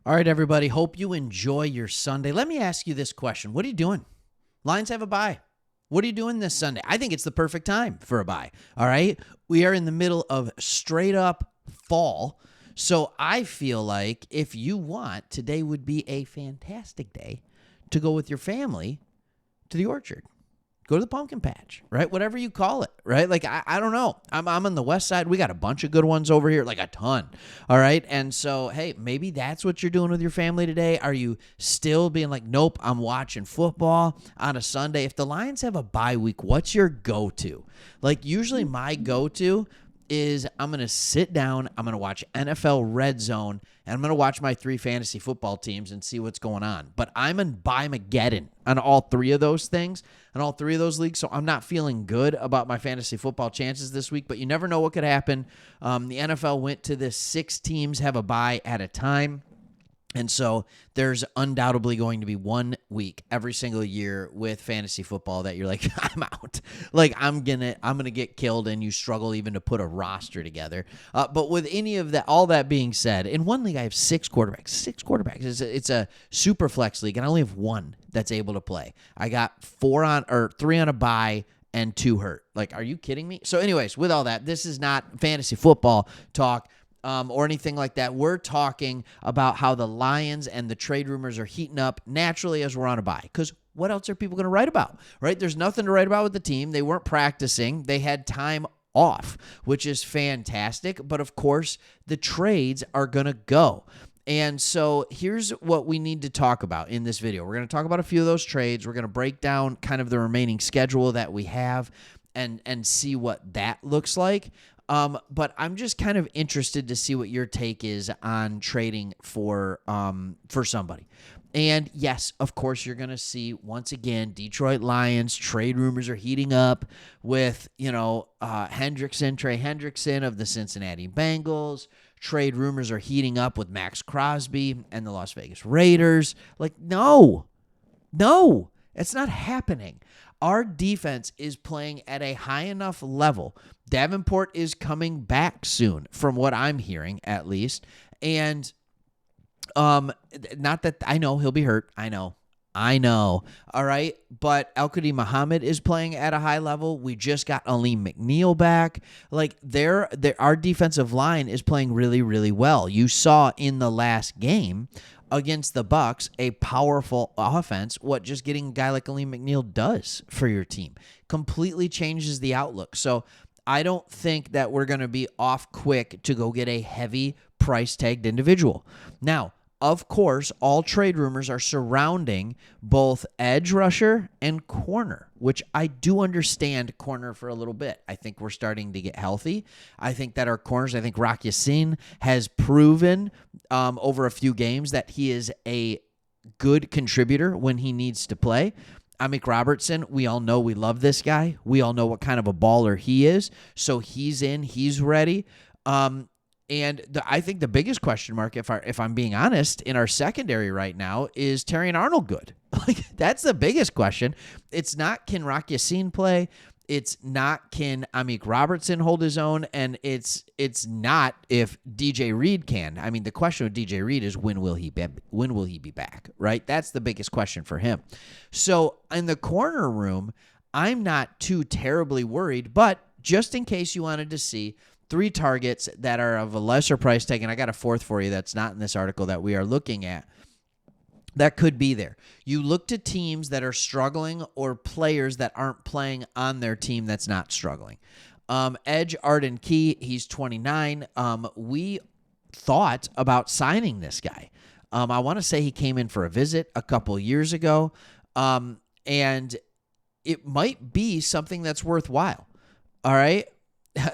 All right, everybody. Hope you enjoy your Sunday. Let me ask you this question. What are you doing? Lions have a bye. What are you doing this Sunday? I think it's the perfect time for a bye. All right. We are in the middle of straight up fall. So I feel like if you want, today would be a fantastic day to go with your family to the orchard. Go to the pumpkin patch, right? Whatever you call it, right? Like, I don't know. I'm on the west side. We got a bunch of good ones over here, like a ton. All right. And so, hey, maybe that's what you're doing with your family today. Are you still being like, nope, I'm watching football on a Sunday? If the Lions have a bye week, what's your go-to? Like, usually my go-to is I'm going to sit down, I'm going to watch NFL Red Zone, and I'm going to watch my 3 fantasy football teams and see what's going on. But I'm in buy-mageddon on all 3 of those things, and all 3 of those leagues, so I'm not feeling good about my fantasy football chances this week, but you never know what could happen. The NFL went to this 6 teams have a bye at a time. And so there's undoubtedly going to be 1 week every single year with fantasy football that you're like, I'm out. Like I'm gonna get killed, and you struggle even to put a roster together. But with any of that, all that being said, in one league I have 6 quarterbacks. 6 quarterbacks. It's a super flex league, and I only have 1 that's able to play. I got 3 on a bye and 2 hurt. Like, are you kidding me? So, anyways, with all that, this is not fantasy football talk. Or anything like that. We're talking about how the Lions and the trade rumors are heating up naturally as we're on a bye. Because what else are people going to write about, right? There's nothing to write about with the team. They weren't practicing. They had time off, which is fantastic. But, of course, the trades are going to go. And so here's what we need to talk about in this video. We're going to talk about a few of those trades. We're going to break down kind of the remaining schedule that we have and see what that looks like. But I'm just kind of interested to see what your take is on trading for somebody. And yes, of course, you're going to see once again, Detroit Lions trade rumors are heating up with, Trey Hendrickson of the Cincinnati Bengals. Trade rumors are heating up with Max Crosby and the Las Vegas Raiders. Like, no, it's not happening. Our defense is playing at a high enough level. Davenport is coming back soon, from what I'm hearing, at least. And not that I know he'll be hurt. I know. All right. But Al-Qadi Muhammad is playing at a high level. We just got Aleem McNeil back. Like, our defensive line is playing really, really well. You saw in the last game against the Bucs, a powerful offense, what just getting a guy like Aleem McNeil does for your team. Completely changes the outlook. So I don't think that we're going to be off quick to go get a heavy price-tagged individual. Now, of course, all trade rumors are surrounding both edge rusher and corner, which I do understand corner for a little bit. I think we're starting to get healthy. I think that our corners, I think Rock Ya-Sin has proven over a few games that he is a good contributor when he needs to play. Amik Robertson, we all know we love this guy. We all know what kind of a baller he is. So he's in, he's ready. I think the biggest question mark, if I'm being honest, in our secondary right now is Terrion Arnold good? Like, that's the biggest question. It's not can Rock Ya-Sin play. It's not can Amik Robertson hold his own, and it's not if DJ Reed can. I mean, the question with DJ Reed is when will he be back? Right? That's the biggest question for him. So in the corner room, I'm not too terribly worried, but just in case you wanted to see 3 targets that are of a lesser price tag, and I got a 4th for you that's not in this article that we are looking at, that could be there. You look to teams that are struggling or players that aren't playing on their team that's not struggling. Edge Arden Key, he's 29. We thought about signing this guy. I want to say he came in for a visit a couple years ago, and it might be something that's worthwhile. All right?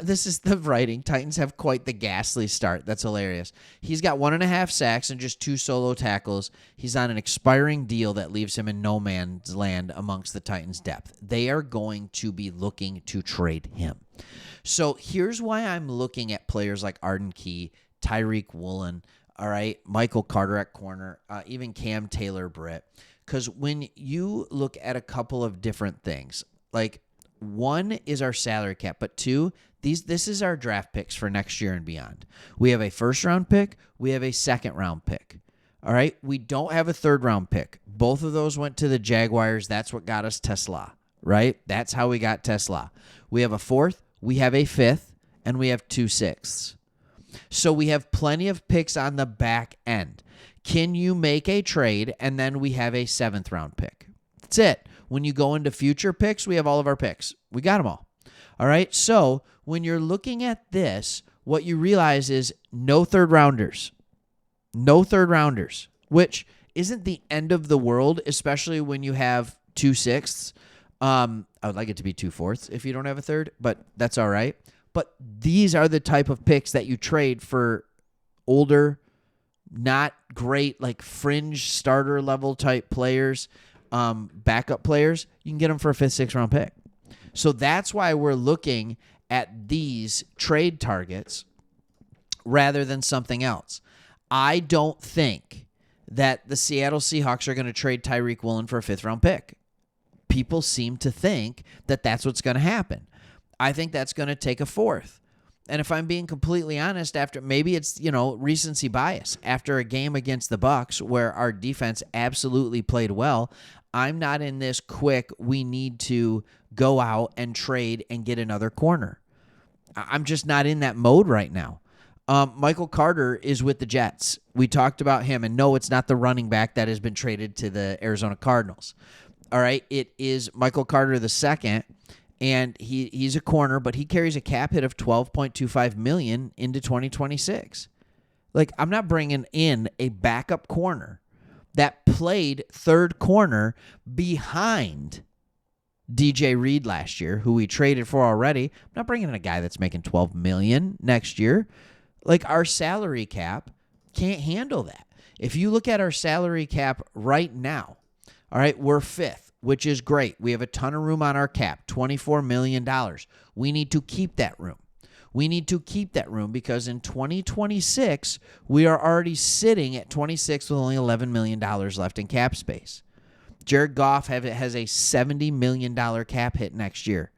This is the writing. Titans have quite the ghastly start. That's hilarious. He's got 1.5 sacks and just 2 solo tackles. He's on an expiring deal that leaves him in no man's land amongst the Titans' depth. They are going to be looking to trade him. So here's why I'm looking at players like Arden Key, Tyreek Woolen, all right, Michael Carter at corner, even Cam Taylor-Britt. Because when you look at a couple of different things, like 1 is our salary cap, but 2, this is our draft picks for next year and beyond. We have a 1st-round pick. We have a 2nd-round pick. All right. We don't have a third round pick. Both of those went to the Jaguars. That's what got us Tesla, right? That's how we got Tesla. We have a fourth, we have a fifth, and we have 2 sixths. So we have plenty of picks on the back end. Can you make a trade and then we have a 7th round pick? That's it. When you go into future picks, we have all of our picks. We got them all. All right. So when you're looking at this, what you realize is no third rounders. No third rounders, which isn't the end of the world, especially when you have 2 sixths. I would like it to be 2 fourths if you don't have a third, but that's all right. But these are the type of picks that you trade for older, not great, like fringe starter level type players, backup players. You can get them for a 5th, 6th round pick. So that's why we're looking at these trade targets rather than something else. I don't think that the Seattle Seahawks are going to trade Tyreek Woolen for a 5th round pick. People seem to think that that's what's going to happen. I think that's going to take a 4th. And if I'm being completely honest, after maybe it's, recency bias, after a game against the Bucs where our defense absolutely played well, I'm not in this quick, we need to go out and trade and get another corner. I'm just not in that mode right now. Michael Carter is with the Jets. We talked about him, and no, it's not the running back that has been traded to the Arizona Cardinals. All right, it is Michael Carter II, and he's a corner, but he carries a cap hit of $12.25 million into 2026. Like, I'm not bringing in a backup corner that played third corner behind DJ Reed last year, who we traded for already. I'm not bringing in a guy that's making $12 million next year. Like, our salary cap can't handle that. If you look at our salary cap right now, all right, we're 5th, which is great. We have a ton of room on our cap, $24 million. We need to keep that room. We need to keep that room because in 2026, we are already sitting at 26 with only $11 million left in cap space. Jared Goff has a $70 million cap hit next year.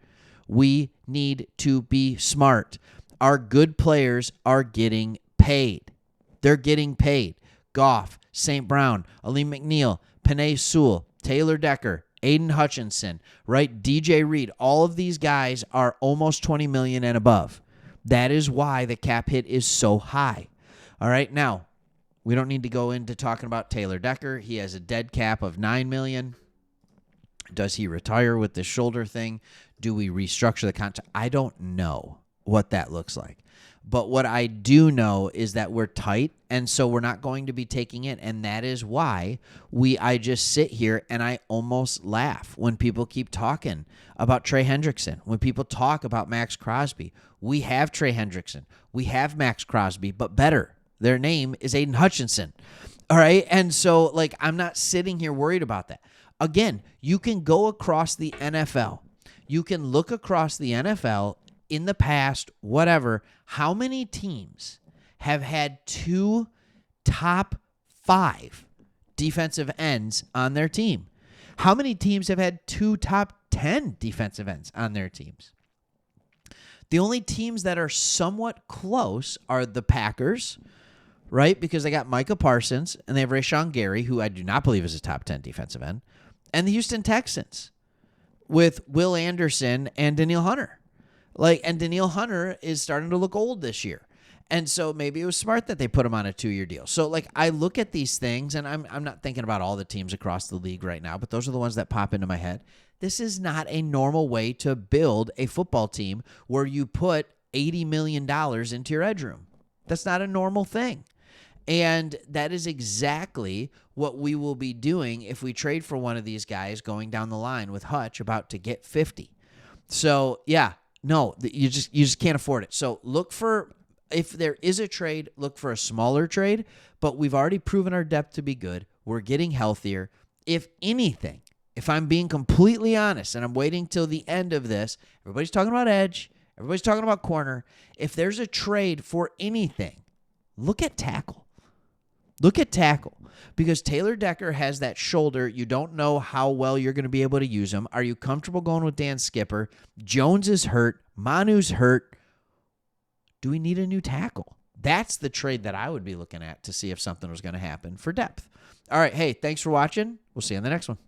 We need to be smart. Our good players are getting paid. They're getting paid. Goff, St. Brown, Aleem McNeil, Penei Sewell, Taylor Decker, Aiden Hutchinson, right? DJ Reed. All of these guys are almost $20 million and above. That is why the cap hit is so high. All right, now, we don't need to go into talking about Taylor Decker. He has a dead cap of $9 million. Does he retire with the shoulder thing? Do we restructure the contract? I don't know what that looks like. But what I do know is that we're tight, and so we're not going to be taking it, and that is why I just sit here and I almost laugh when people keep talking about Trey Hendrickson, when people talk about Max Crosby. We have Trey Hendrickson. We have Max Crosby, but better. Their name is Aiden Hutchinson. All right? And so, I'm not sitting here worried about that. Again, you can go across the NFL. You can look across the NFL in the past, whatever, how many teams have had 2 top 5 defensive ends on their team? How many teams have had 2 top 10 defensive ends on their teams? The only teams that are somewhat close are the Packers, right? Because they got Micah Parsons and they have Rashawn Gary, who I do not believe is a top 10 defensive end, and the Houston Texans with Will Anderson and Danielle Hunter. And Danielle Hunter is starting to look old this year. And so maybe it was smart that they put him on a 2-year deal. So, I look at these things, and I'm not thinking about all the teams across the league right now, but those are the ones that pop into my head. This is not a normal way to build a football team where you put $80 million into your edge room. That's not a normal thing. And that is exactly what we will be doing if we trade for one of these guys going down the line with Hutch about to get 50. So, yeah. No, you just can't afford it. So look for, if there is a trade, look for a smaller trade, but we've already proven our depth to be good. We're getting healthier. If anything, if I'm being completely honest, and I'm waiting till the end of this, everybody's talking about edge, everybody's talking about corner. If there's a trade for anything, look at tackle. Look at tackle, because Taylor Decker has that shoulder. You don't know how well you're going to be able to use him. Are you comfortable going with Dan Skipper? Jones is hurt. Manu's hurt. Do we need a new tackle? That's the trade that I would be looking at to see if something was going to happen for depth. All right. Hey, thanks for watching. We'll see you in the next one.